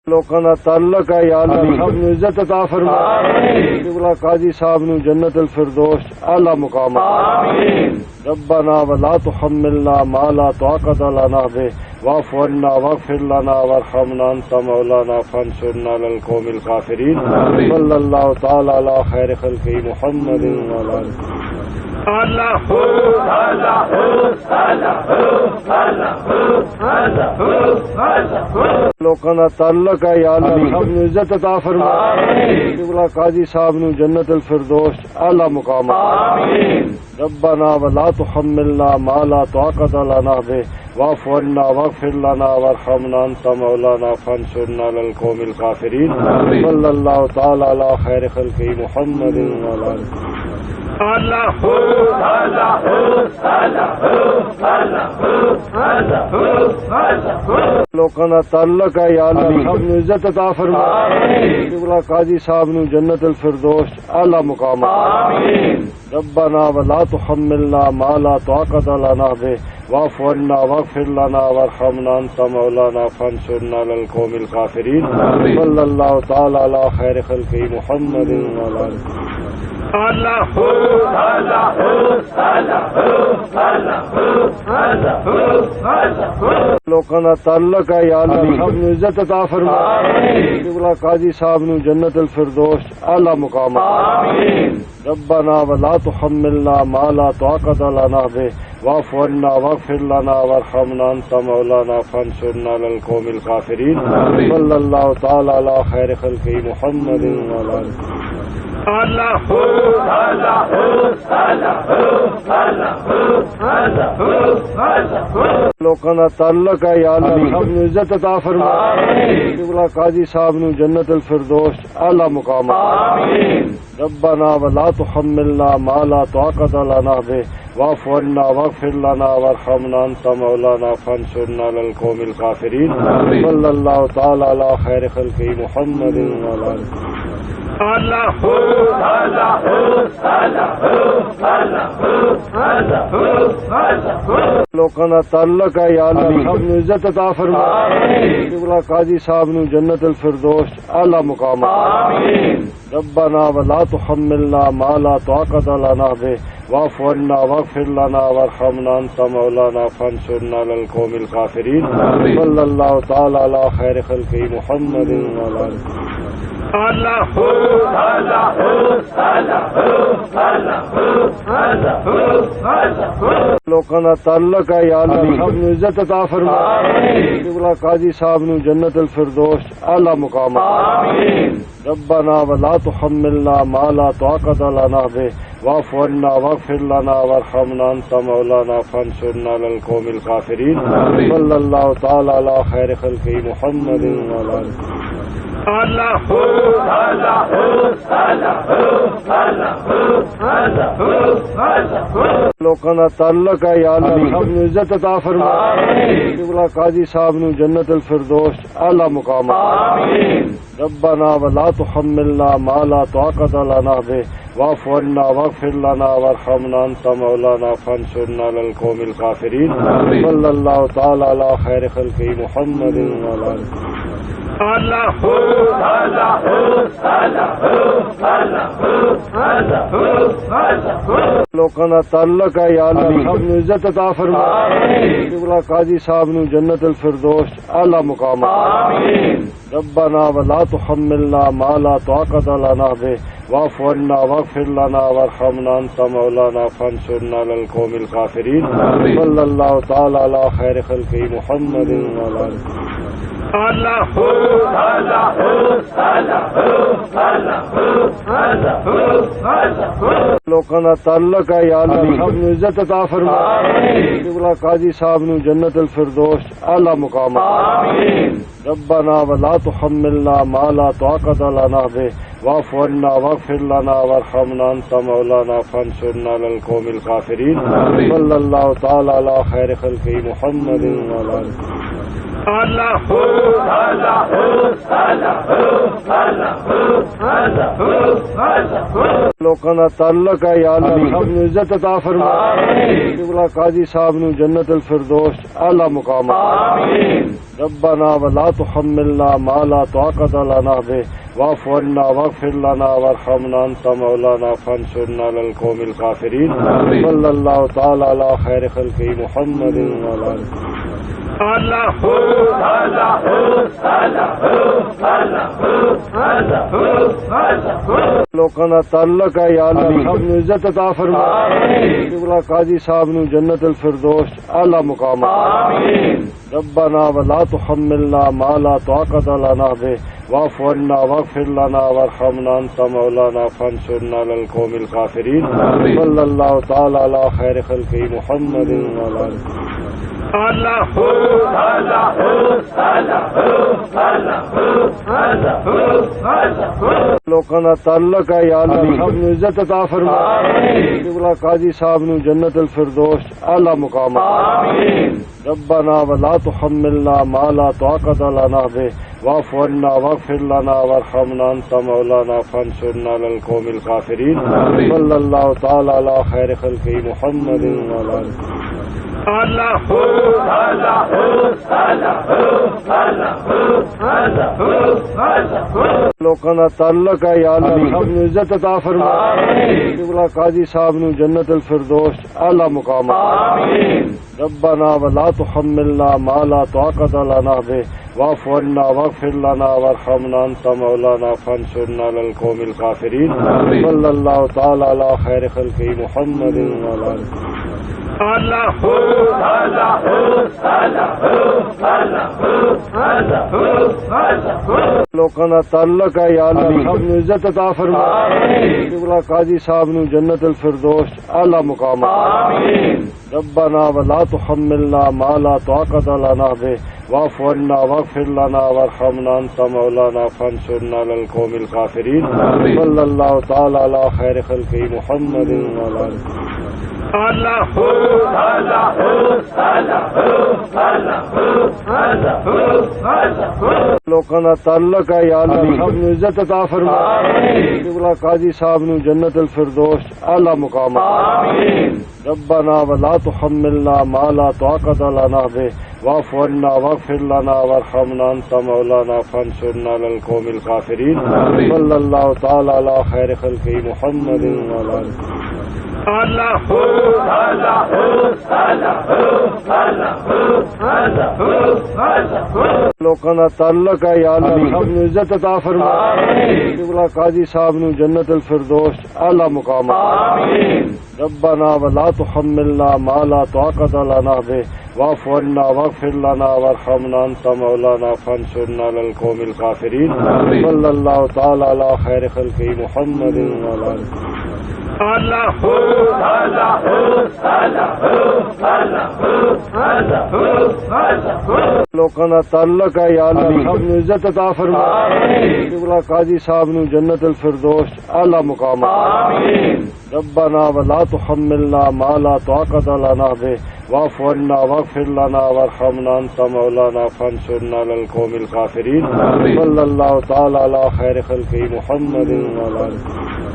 لوکاں دا تعلق ہے یا اللہ سب نو عزت عطا فرما قبلہ قاضی صاحب نو جنت الفردوس اعلی مقام ربنا ولا تحملنا ما لا طاقت لنا به واعف عنا واغفر لنا وارحمنا انت مولانا فانصرنا على القوم الكافرين صلی اللہ تعالی علی خیر خلقہ محمد وعلی لوکاں دا تعلق ہے یا اللہ سب نو عزت عطا فرما قبلہ قاضی صاحب نو جنت الفردوس اعلی مقام ربنا ولا تحملنا ما لا طاقت لنا به واعف عنا واغفر لنا وارحمنا انت مولانا فانصرنا على القوم الكافرين صلی اللہ تعالی علی خیر خلقہ محمد وعلی لوکاں دا تعلق ہے یا اللہ سب نو عزت عطا فرما قبلہ قاضی صاحب نو جنت الفردوس اعلی مقام ربنا ولا تحملنا ما لا طاقت لنا به واعف عنا واغفر لنا وارحمنا انت مولانا فانصرنا على القوم الكافرين صلی اللہ تعالی علی خیر خلقہ محمد وعلی لوکاں دا تعلق ہے یا اللہ سب نو عزت عطا فرما قبلہ قاضی صاحب نو جنت الفردوس اعلی مقام ربنا ولا تحملنا ما لا طاقت لنا به واعف عنا واغفر لنا وارحمنا انت مولانا فانصرنا على القوم الكافرين صلی اللہ تعالی علی خیر خلقہ محمد وعلی لوکاں دا تعلق ہے یا اللہ سب نو عزت عطا فرما قبلہ قاضی صاحب نو جنت الفردوس اعلی مقام ربنا ولا تحملنا ما لا طاقت لنا به واعف عنا واغفر لنا وارحمنا انت مولانا فانصرنا على القوم الكافرين صلی اللہ تعالی علی خیر خلقہ محمد وعلی لوکاں دا تعلق ہے یا اللہ سب نو عزت عطا فرما قبلہ قاضی صاحب نو جنت الفردوس اعلی مقام ربنا ولا تحملنا ما لا طاقت لنا به واعف عنا واغفر لنا وارحمنا انت مولانا فانصرنا على القوم الكافرين صلی اللہ تعالی علی خیر خلقہ محمد وعلی لوکاں دا تعلق ہے یا اللہ سب نو عزت عطا فرما قبلہ قاضی صاحب نو جنت الفردوس اعلی مقام ربنا ولا تحملنا ما لا طاقت لنا به واعف عنا واغفر لنا وارحمنا انت مولانا فانصرنا على القوم الكافرين صلی اللہ تعالی علی خیر خلقہ محمد وعلی لوکاں دا تعلق ہے یا اللہ سب نو عزت عطا فرما قبلہ قاضی صاحب نو جنت الفردوس اعلی مقام ربنا ولا تحملنا ما لا طاقت لنا به واعف عنا واغفر لنا وارحمنا انت مولانا فانصرنا على القوم الكافرين صلی اللہ تعالی علی خیر خلقہ محمد وعلی لوکاں دا تعلق ہے یا اللہ سب نو عزت عطا فرما قبلہ قاضی صاحب نو جنت الفردوس اعلی مقام ربنا ولا تحملنا ما لا طاقت لنا به واعف عنا واغفر لنا وارحمنا انت مولانا فانصرنا على القوم الكافرين صلی اللہ تعالی علی خیر خلقہ محمد وعلی لوکاں دا تعلق ہے یا اللہ سب نو عزت عطا فرما قبلہ قاضی صاحب نو جنت الفردوس اعلی مقام ربنا ولا تحملنا ما لا طاقت لنا به واعف عنا واغفر لنا وارحمنا انت مولانا فانصرنا على القوم الكافرين صلی اللہ تعالی علی خیر خلقہ محمد وعلی لوکاں تعلق ہے یا اللہ سب نو عزت عطا فرما قبلہ قاضی صاحب نو جنت الفردوس اعلی مقام ربنا ولا تحملنا ما لا طاقت لنا به واعف عنا واغفر لنا وارحمنا انت مولانا فانصرنا على القوم الكافرين صلی اللہ تعالی علی خیر خلقہ محمد وعلی لوکاں تعلق ہے یا اللہ سب نو عزت عطا فرما قبلہ قاضی صاحب نو جنت الفردوس اعلی مقام ربنا ولا تحملنا ما لا طاقت لنا به واعف عنا واغفر لنا وارحمنا انت مولانا فانصرنا على القوم الكافرين صلی اللہ تعالی علی خیر خلقہ محمد وعلی لوکاں تعلق ہے یا اللہ سب نو عزت عطا فرما قبلہ قاضی صاحب نو جنت الفردوس اعلی مقام ربنا ولا تحملنا ما لا طاقت لنا به واعف عنا واغفر لنا وارحمنا انت مولانا فانصرنا على القوم الكافرين صلی اللہ تعالی علی خیر خلقہ محمد وعلی لوکاں تعلق ہے یا اللہ سب نو عزت عطا فرما قبلہ قاضی صاحب نو جنت الفردوس اعلی مقام ربنا ولا تحملنا ما لا طاقت لنا به واعف عنا واغفر لنا وارحمنا انت مولانا فانصرنا على القوم الكافرين صلی اللہ تعالی علی خیر خلقہ محمد وعلی لوکاں تعلق ہے یا اللہ سب نو عزت عطا فرما قبلہ قاضی صاحب نو جنت الفردوس اعلی مقام ربنا ولا تحملنا ما لا طاقت لنا به واعف عنا واغفر لنا وارحمنا انت مولانا فانصرنا على القوم الكافرين صلی اللہ تعالی علی خیر خلقہ محمد وعلی لوکاں تعلق ہے یا اللہ سب نو عزت عطا فرما قبلہ قاضی صاحب نو جنت الفردوس اعلی مقام ربنا ولا تحملنا ما لا طاقت لنا به واعف عنا واغفر لنا وارحمنا انت مولانا فانصرنا على القوم الكافرين صلی اللہ تعالی علی خیر خلقہ محمد وعلی لوکاں تعلق ہے یا اللہ سب نو عزت عطا فرما قبلہ قاضی صاحب نو جنت الفردوس اعلی مقام ربنا ولا تحملنا ما لا طاقت لنا به واعف عنا واغفر لنا وارحمنا انت مولانا فانصرنا على القوم الكافرين صلی اللہ تعالی علی خیر خلقہ محمد وعلی لوکاں تعلق ہے یا اللہ سب نو عزت عطا فرما قبلہ قاضی صاحب نو جنت الفردوس اعلی مقام ربنا ولا تحملنا ما لا طاقت لنا به واعف عنا واغفر لنا وارحمنا انت مولانا فانصرنا على القوم الكافرين صلی اللہ تعالی علی خیر خلقہ محمد وعلی